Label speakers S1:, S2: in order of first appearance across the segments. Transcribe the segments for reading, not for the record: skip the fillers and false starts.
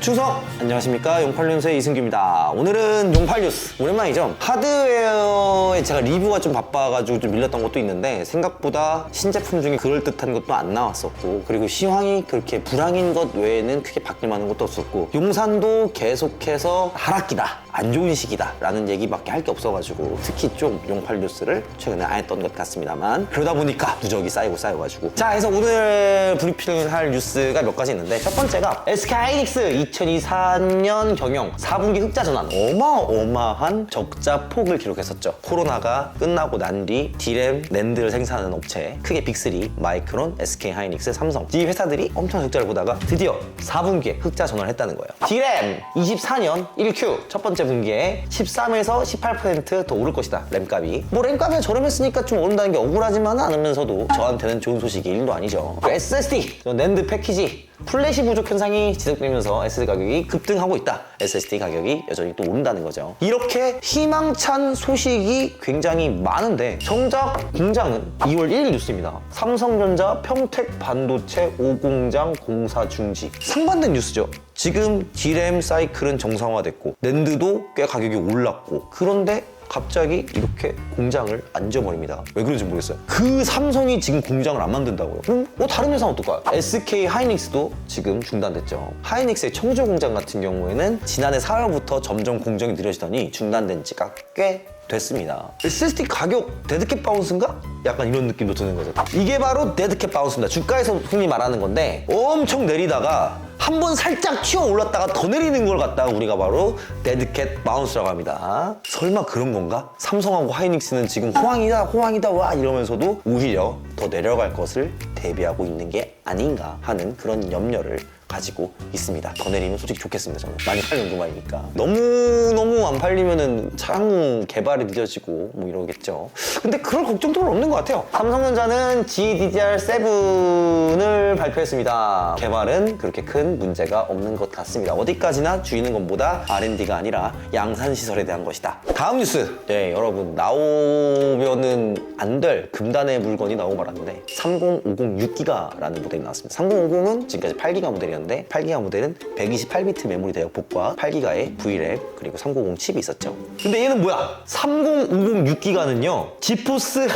S1: 추석! 안녕하십니까, 용팔뉴스의 이승규입니다. 오늘은 용팔뉴스 오랜만이죠. 하드웨어에 제가 리뷰가 좀 바빠가지고 좀 밀렸던 것도 있는데 생각보다 신제품 중에 그럴듯한 것도 안 나왔었고, 그리고 시황이 그렇게 불황인 것 외에는 크게 바뀔 만한 것도 없었고, 용산도 계속해서 하락기다, 안 좋은 시기다 라는 얘기밖에 할 게 없어가지고 특히 좀 용팔뉴스를 최근에 안 했던 것 같습니다만, 그러다 보니까 누적이 쌓여가지고. 자, 그래서 오늘 브리핑할 뉴스가 몇 가지 있는데, 첫 번째가 SK하이닉스 2024년 경영 4분기 흑자 전환, 어마어마한 적자 폭을 기록했었죠. 코로나가 끝나고 난 뒤 D램, 낸드를 생산하는 업체, 크게 빅3, 마이크론, SK하이닉스, 삼성, 이 회사들이 엄청 적자를 보다가 드디어 4분기에 흑자 전환을 했다는 거예요. D램 24년 1Q 첫 번째 분기에 13에서 18% 더 오를 것이다. 램값이 뭐 램값이 저렴했으니까 좀 오른다는 게 억울하지만은 않으면서도 저한테는 좋은 소식이 1도 아니죠. SSD, 낸드 패키지, 플래시 부족 현상이 지속되면서 SSD 가격이 급등하고 있다. SSD 가격이 여전히 또 오른다는 거죠. 이렇게 희망찬 소식이 굉장히 많은데 정작 공장은 2월 1일 뉴스입니다. 삼성전자 평택 반도체 5공장 공사 중지. 상반된 뉴스죠. 지금 D램 사이클은 정상화됐고 낸드도 꽤 가격이 올랐고, 그런데 갑자기 이렇게 공장을 안 지어버립니다. 왜 그런지 모르겠어요. 그 삼성이 지금 공장을 안 만든다고요? 그럼 다른 회사는 어떨까요? SK 하이닉스도 지금 중단됐죠. 하이닉스의 청주 공장 같은 경우에는 지난해 4월부터 점점 공정이 느려지더니 중단된 지가 꽤 됐습니다. SSD 가격 데드캣 바운스인가? 약간 이런 느낌도 드는 거죠. 이게 바로 데드캣 바운스입니다. 주가에서 흔히 말하는 건데, 엄청 내리다가 한번 살짝 튀어 올랐다가 더 내리는 걸 갖다가 우리가 바로 데드캣 바운스라고 합니다. 설마 그런 건가? 삼성하고 하이닉스는 지금 호황이다 와 이러면서도 오히려 더 내려갈 것을 대비하고 있는 게 아닌가 하는 그런 염려를 가지고 있습니다. 더 내리면 솔직히 좋겠습니다. 저는 많이 팔는 그만이니까. 너무 안 팔리면은 차량 개발이 늦어지고 뭐 이러겠죠. 근데 그럴 걱정도 없는 것 같아요. 삼성전자는 GDDR7을 발표했습니다. 개발은 그렇게 큰 문제가 없는 것 같습니다. 어디까지나 줄이는 것보다 R&D가 아니라 양산시설에 대한 것이다. 다음 뉴스. 네, 여러분, 나오면은 안 될 금단의 물건이 나오고 말았는데 3050 6기가라는 모델이 나왔습니다. 3050은 지금까지 8기가 모델이었는데 8기가 모델은 128비트 메모리 대역폭과 8기가의 V램 그리고 390 칩이 있었죠. 근데 얘는 뭐야? 3050 6기가는요 지포스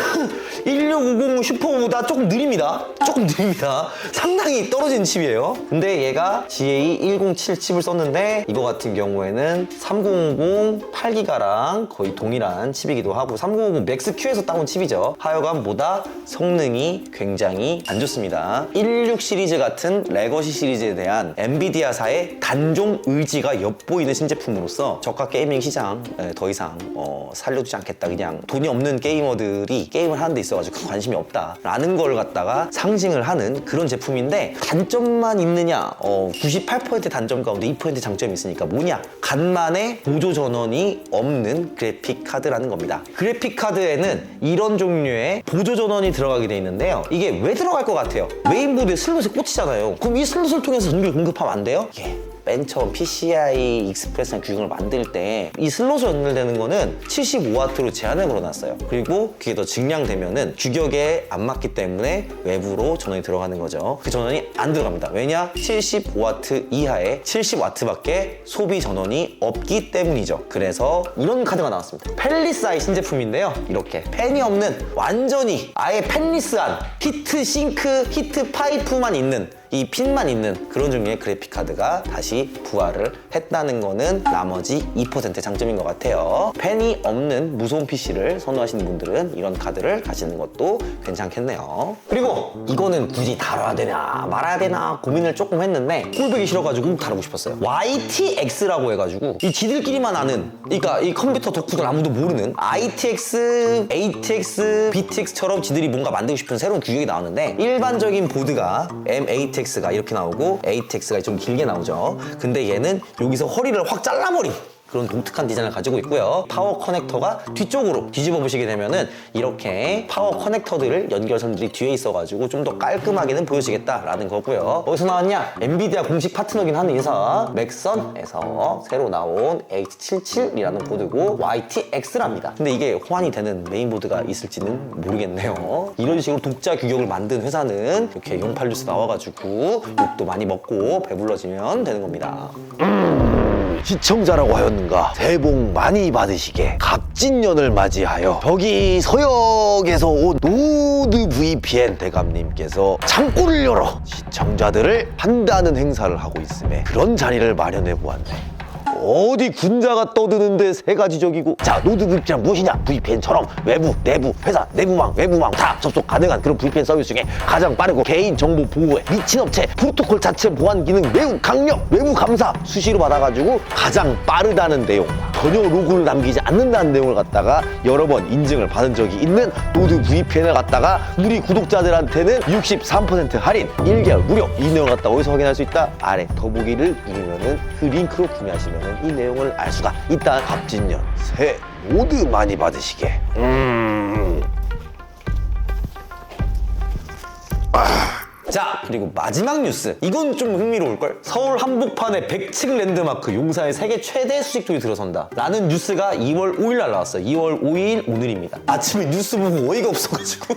S1: 1650 슈퍼보다 조금 느립니다. 상당히 떨어진 칩이에요. 근데 얘가 GA107 칩을 썼는데 이거 같은 경우에는 3050 8기가랑 거의 동일한 칩이기도 하고 3050 맥스-Q에서 따온 칩이죠. 하여간보다 성능이 굉장히 안 좋습니다. 16 시리즈 같은 레거시 시리즈에 대한 엔비디아사의 단종 의지가 엿보이는 신제품으로서 저가 게이밍 시장 더 이상 살려두지 않겠다. 그냥 돈이 없는 게이머들이 게임을 하는 데 있어가지고 관심이 없다라는 걸 갖다가 상징을 하는 그런 제품인데, 단점만 있느냐? 98% 단점 가운데 2% 장점이 있으니까 뭐냐? 간만에 보조 전원이 없는 그래픽 카드라는 겁니다. 그래픽 카드에는 이런 종류의 보조 전원이 들어가게 돼 있는데요. 이게 왜 들어갈 것 같아요? 메인보드에 슬롯에 꽂히잖아요. 그럼 이 슬롯을 통해서 전기를 공급하면 안 돼요? 맨 처음 PCI 익스프레스랑 규격을 만들 때 이 슬롯으로 연결되는 거는 75W로 제한을 걸어놨어요. 그리고 그게 더 증량되면은 규격에 안 맞기 때문에 외부로 전원이 들어가는 거죠. 그 전원이 안 들어갑니다. 왜냐? 75W 이하의 70W밖에 소비 전원이 없기 때문이죠. 그래서 이런 카드가 나왔습니다. 펠리스아의 신제품인데요. 이렇게 팬이 없는, 완전히 아예 팬리스한 히트 싱크, 히트 파이프만 있는, 이 핀만 있는 그런 종류의 그래픽 카드가 다시 부활을 했다는 거는 나머지 2%의 장점인 것 같아요. 팬이 없는 무소음 PC를 선호하시는 분들은 이런 카드를 가시는 것도 괜찮겠네요. 그리고 이거는 굳이 다뤄야 되나 말아야 되나 고민을 조금 했는데 꼴보기 싫어가지고 다루고 싶었어요. YTX라고 해가지고 이 지들끼리만 아는, 그러니까 이 컴퓨터 덕후들 아무도 모르는 ITX, ATX, BTX처럼 지들이 뭔가 만들고 싶은 새로운 규격이 나오는데, 일반적인 보드가 M8X가 이렇게 나오고 ATX가 좀 길게 나오죠. 근데 얘는 여기서 허리를 확 잘라버린 그런 독특한 디자인을 가지고 있고요. 파워 커넥터가 뒤쪽으로 뒤집어 보시게 되면은 이렇게 파워 커넥터들을 연결선들이 뒤에 있어가지고 좀 더 깔끔하게는 보여지겠다라는 거고요. 어디서 나왔냐? 엔비디아 공식 파트너긴 한 회사 맥선에서 새로 나온 H77이라는 보드고 YTX랍니다. 근데 이게 호환이 되는 메인보드가 있을지는 모르겠네요. 이런 식으로 독자 규격을 만든 회사는 이렇게 용팔뉴스 나와가지고 욕도 많이 먹고 배불러지면 되는 겁니다.
S2: 시청자라고 하였는가 새해 복 많이 받으시게 갑진년을 맞이하여 저기 서역에서 온 노드 VPN 대감님께서 창고를 열어 시청자들을 한다는 행사를 하고 있음에 그런 자리를 마련해 보았네. 어디 군자가 떠드는데 세 가지적이고 자 노드 VPN은 무엇이냐? VPN처럼 외부, 내부, 회사, 내부망, 외부망 다 접속 가능한 그런 VPN 서비스 중에 가장 빠르고 개인정보 보호에 미친 업체 프로토콜 자체 보안 기능 매우 강력 외부 감사 수시로 받아가지고 가장 빠르다는 내용 전혀 로그를 남기지 않는다는 내용을 갖다가 여러 번 인증을 받은 적이 있는 노드 VPN을 갖다가 우리 구독자들한테는 63% 할인 1개월 무료 이 내용을 갖다 어디서 확인할 수 있다? 아래 더보기를 누르면은 그 링크로 구매하시면은 이 내용을 알 수가 있다. 갑진년 새해 모두 많이 받으시게.
S1: 자, 그리고 마지막 뉴스. 이건 좀 흥미로울걸? 서울 한복판에 100층 랜드마크 용산의 세계 최대 수직도에 들어선다 라는 뉴스가 2월 5일 날 나왔어요. 2월 5일 오늘입니다. 아침에 뉴스 보고 어이가 없어가지고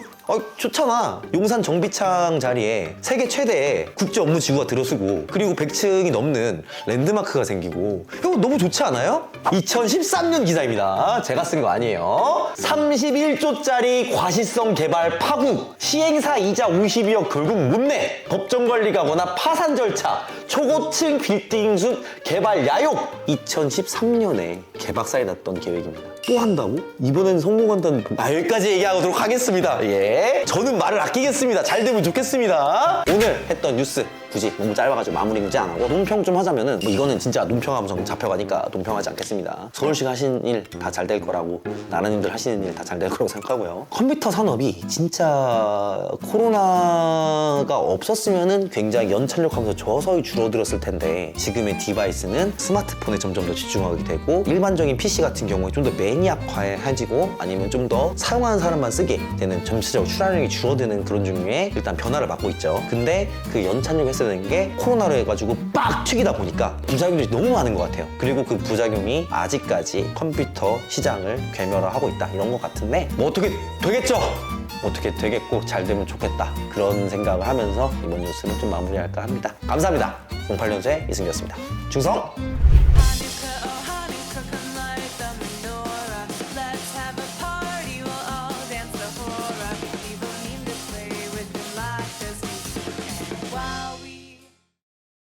S1: 좋잖아. 용산 정비창 자리에 세계 최대의 국제 업무 지구가 들어서고 그리고 100층이 넘는 랜드마크가 생기고 이거 너무 좋지 않아요? 2013년 기사입니다. 제가 쓴 거 아니에요. 31조짜리 과시성 개발 파국 시행사 이자 52억 결국 못 내. 법정 관리 가거나 파산 절차 초고층 빌딩숲 개발 야욕 2013년에 개박살이 났던 계획입니다. 또 한다고? 이번엔 성공한다는 여기까지 얘기하도록 하겠습니다. 예, 저는 말을 아끼겠습니다. 잘 되면 좋겠습니다. 오늘 했던 뉴스 굳이 너무 짧아가지고 마무리 굳이 안 하고 논평 좀 하자면은 뭐 이거는 진짜 논평하면서 잡혀가니까 논평하지 않겠습니다. 서울시가 하신 일 다 잘 될 거라고 나라님들 하시는 일 다 잘 될 거라고 생각하고요. 컴퓨터 산업이 진짜 코로나가 없었으면은 굉장히 연착륙하면서 서서히 줄어들었을 텐데 지금의 디바이스는 스마트폰에 점점 더 집중하게 되고 일반적인 PC 같은 경우에 좀 더 매니악화해지고 아니면 좀 더 사용하는 사람만 쓰게 되는 전체적으로 출하량이 줄어드는 그런 중에 일단 변화를 받고 있죠. 근데 그 연착륙 했어야 되는 게 코로나로 해가지고 빡 튀기다 보니까 부작용들이 너무 많은 것 같아요. 그리고 그 부작용이 아직까지 컴퓨터 시장을 괴멸화하고 있다 이런 것 같은데 뭐 어떻게 되겠죠? 어떻게 되겠고 잘 되면 좋겠다 그런 생각을 하면서 이번 뉴스는 좀 마무리할까 합니다. 감사합니다. 08년생 이승기였습니다. 충성!